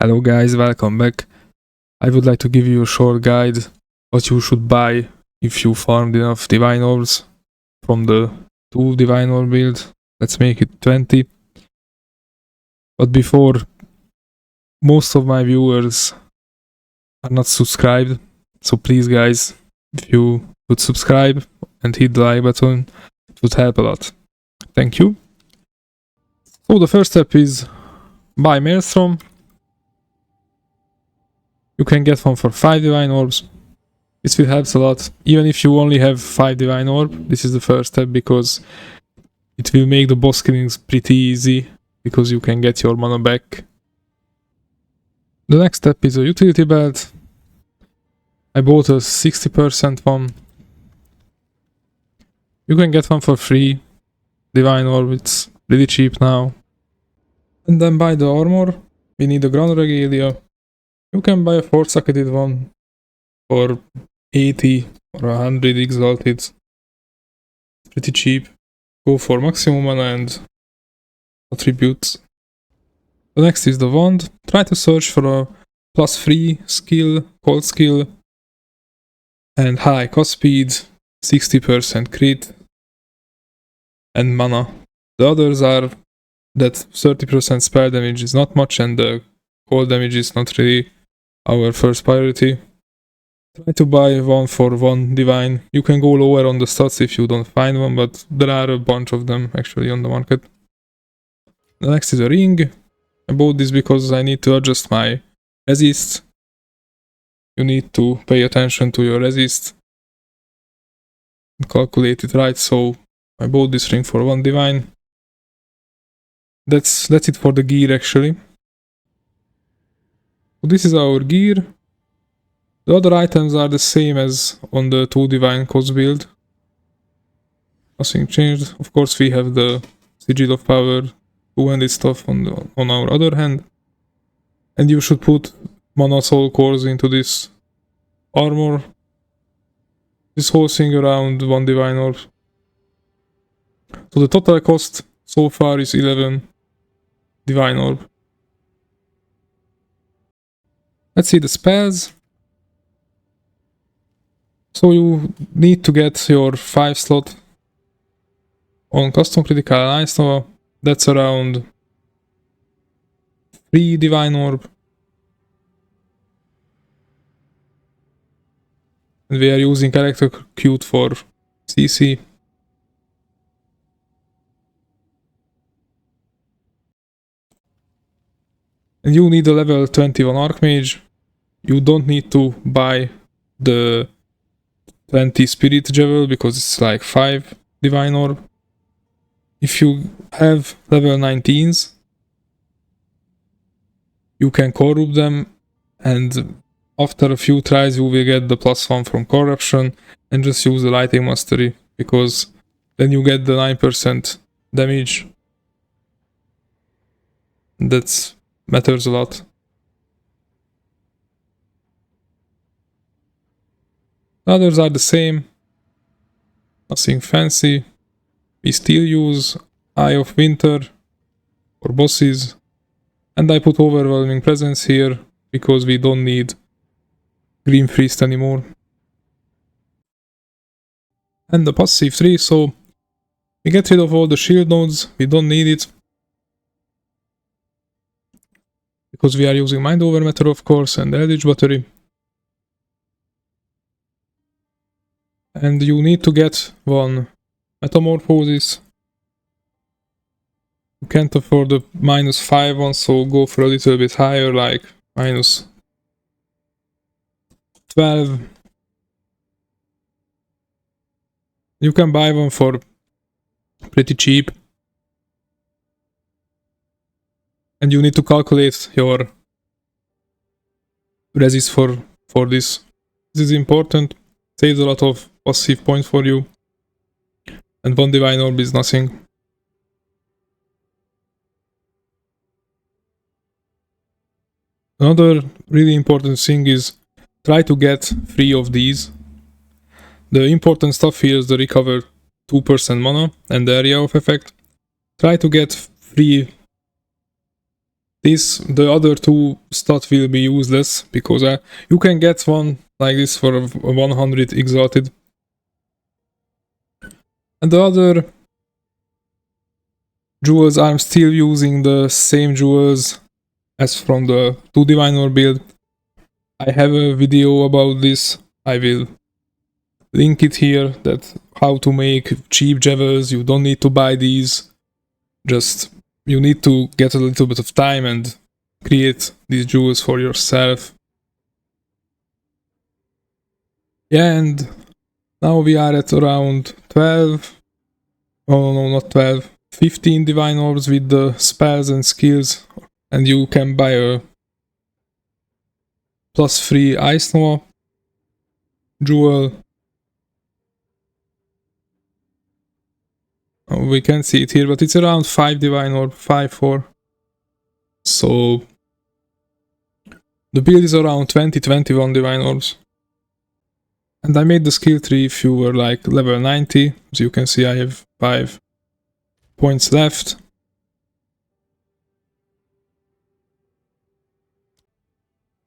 Hello guys, welcome back. I would like to give you a short guide what you should buy if you farmed enough divine orbs from the 2 divine orb build. Let's make it 20. But before, most of my viewers are not subscribed, so please guys, if you would subscribe and hit the like button, it would help a lot. Thank you. So the first step is buy Maelstrom. You can get one for 5 divine orbs. This will help a lot. Even if you only have 5 divine orb, this is the first step because it will make the boss killings pretty easy because you can get your mana back. The next step is a utility belt. I bought a 60% one. You can get one for free. Divine orb, it's really cheap now. And then buy the armor. We need a ground regalia. You can buy a 4-socketed one for 80 or 100 exalted. It's pretty cheap. Go for maximum mana and attributes. The next is the wand. Try to search for a +3 skill, cold skill, and high cost speed, 60% crit, and mana. The others are that 30% spell damage is not much and the cold damage is not really our first priority. Try to buy one for 1 divine. You can go lower on the stats if you don't find one, but there are a bunch of them actually on the market. The next is a ring. I bought this because I need to adjust my resist. You need to pay attention to your resist and calculate it right, so I bought this ring for 1 divine. That's it for the gear actually. So this is our gear. The other items are the same as on the 2 divine cost build. Nothing changed. Of course we have the sigil of power, 2-handed stuff on our other hand. And you should put mana soul cores into this armor. This whole thing around 1 divine orb. So the total cost so far is 11 divine orb. Let's see the spells. So you need to get your 5 slot on custom critical alliance nova. That's around 3 divine orb. And we are using electrocute for CC. And you need a level 21 archmage. You don't need to buy the 20 spirit jewel because it's like 5 divine orb. If you have level 19s, you can corrupt them, and after a few tries you will get the +1 from corruption, and just use the lighting mastery because then you get the 9% damage. That matters a lot. The others are the same, nothing fancy. We still use Eye of Winter for bosses, and I put Overwhelming Presence here because we don't need Green Priest anymore. And the passive 3, so we get rid of all the shield nodes, we don't need it. Because we are using Mind Over Matter of course and Eldritch Battery. And you need to get 1 Metamorphosis. You can't afford the -5 one, so go for a little bit higher, like -12. You can buy one for pretty cheap. And you need to calculate your resist for this. This is important. Saves a lot of passive points for you. And 1 divine orb is nothing. Another really important thing is try to get 3 of these. The important stuff here is the recover 2% mana and the area of effect. Try to get 3 the other two stats will be useless, because you can get one like this for 100 exalted. And the other jewels, I'm still using the same jewels as from the 2 Diviner build. I have a video about this, I will link it here, that how to make cheap jewels. You don't need to buy these, just you need to get a little bit of time and create these jewels for yourself. Yeah, and now we are at around 12, oh no, not 12, 15 divine orbs with the spells and skills, and you can buy a +3 Ice Nova jewel. Oh, we can see it here, but it's around 5 divine orb, 5-4. So the build is around 20-21 divine orbs. And I made the skill tree if you were like level 90, as you can see I have 5 points left.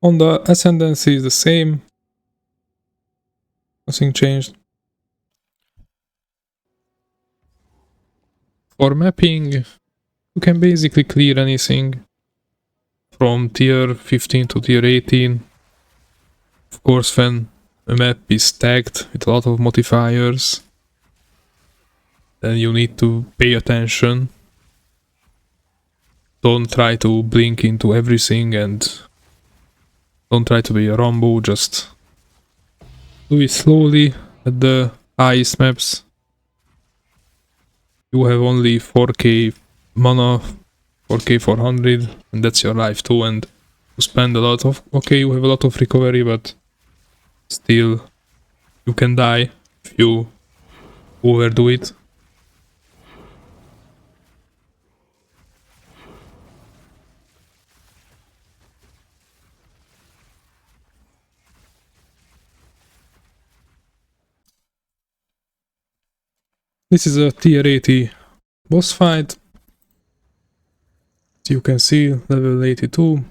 On the ascendancy is the same, nothing changed. For mapping, you can basically clear anything from tier 15 to tier 18. Of course, when a map is tagged with a lot of modifiers, then you need to pay attention. Don't try to blink into everything and don't try to be a Rambo, just do it slowly at the highest maps. You have only 4k mana, 4k 400, and that's your life too, and you spend a lot of... Okay, you have a lot of recovery, but still you can die if you overdo it. This is a tier 80 boss fight. As you can see, level 82.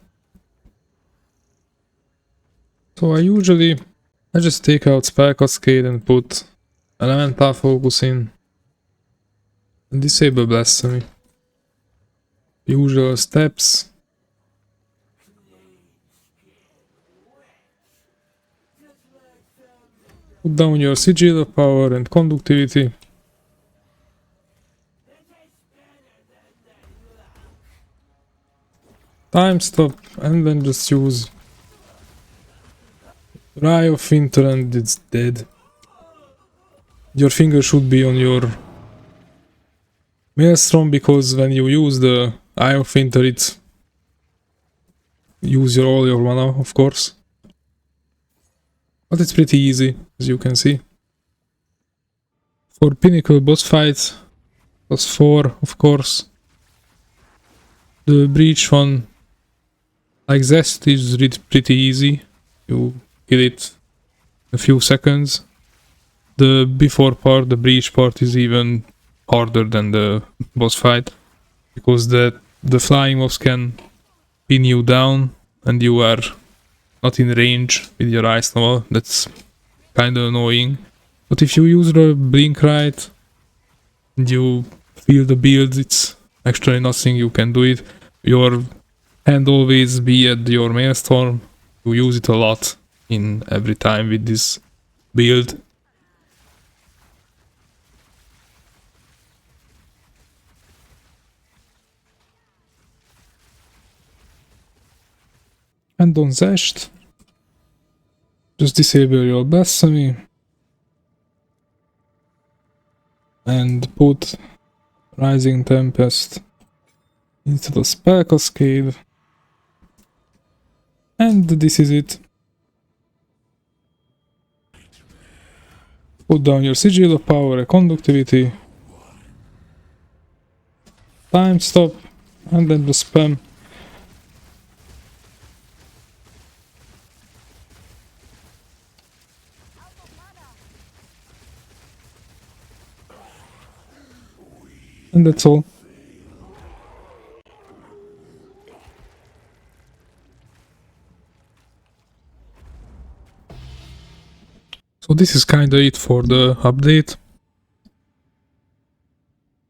So I just take out Spell Cascade and put Elemental Focus in. And disable Blasphemy. Usual steps. Put down your Sigil of Power and Conductivity. Time stop, and then just use Eye of Winter and it's dead. Your finger should be on your Maelstrom, because when you use the Eye of Winter it use all your mana, of course. But it's pretty easy, as you can see. For Pinnacle boss fight, +4, of course. The Breach one, like Xesht, is pretty easy. You kill it in a few seconds. The before part, the Breach part, is even harder than the boss fight, because the flying mobs can pin you down and you are not in range with your Ice Nova. That's kinda annoying. But if you use the blink right and you feel the build, it's actually nothing you can do it. Your hand always be at your Maelstrom. You use it a lot in every time with this build. And on Xesht, just disable your Blasphemy and put Rising Tempest into the Spell Cascade, and this is it. Put down your Sigil of Power and Conductivity, time stop, and then the spam. And that's all. So this is kinda it for the update.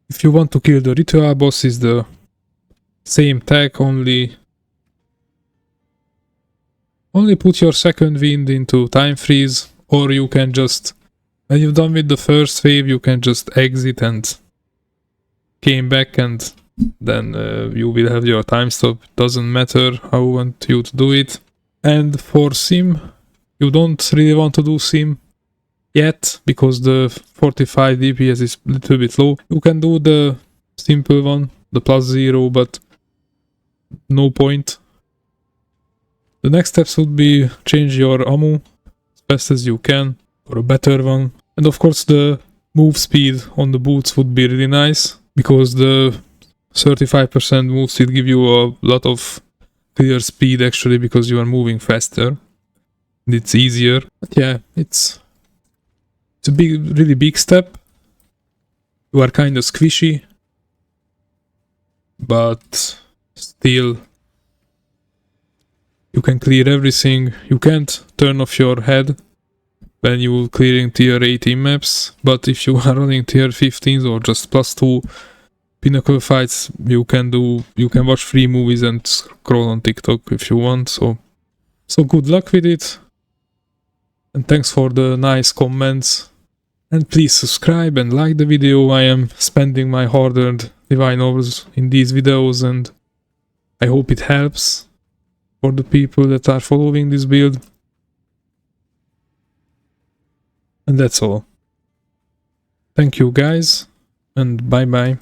If you want to kill the ritual boss, is the same tech, only put your second wind into time freeze, or you can just, when you're done with the first wave, you can just exit and came back, and then you will have your time stop. Doesn't matter how you want you to do it. And for sim, you don't really want to do sim yet, because the 45 DPS is a little bit low. You can do the simple one, the +0, but no point. The next steps would be change your ammo as fast as you can, or a better one. And of course the move speed on the boots would be really nice, because the 35% move speed give you a lot of clear speed actually, because you are moving faster. And it's easier. But yeah, it's a really big step. You are kind of squishy, but still you can clear everything. You can't turn off your head when you clearing tier 18 maps, but if you are running tier 15s or just +2 Pinnacle fights, you can watch free movies and scroll on TikTok if you want. So good luck with it, and thanks for the nice comments. And please subscribe and like the video. I am spending my hard-earned divine hours in these videos, and I hope it helps for the people that are following this build. And that's all. Thank you guys, and bye bye.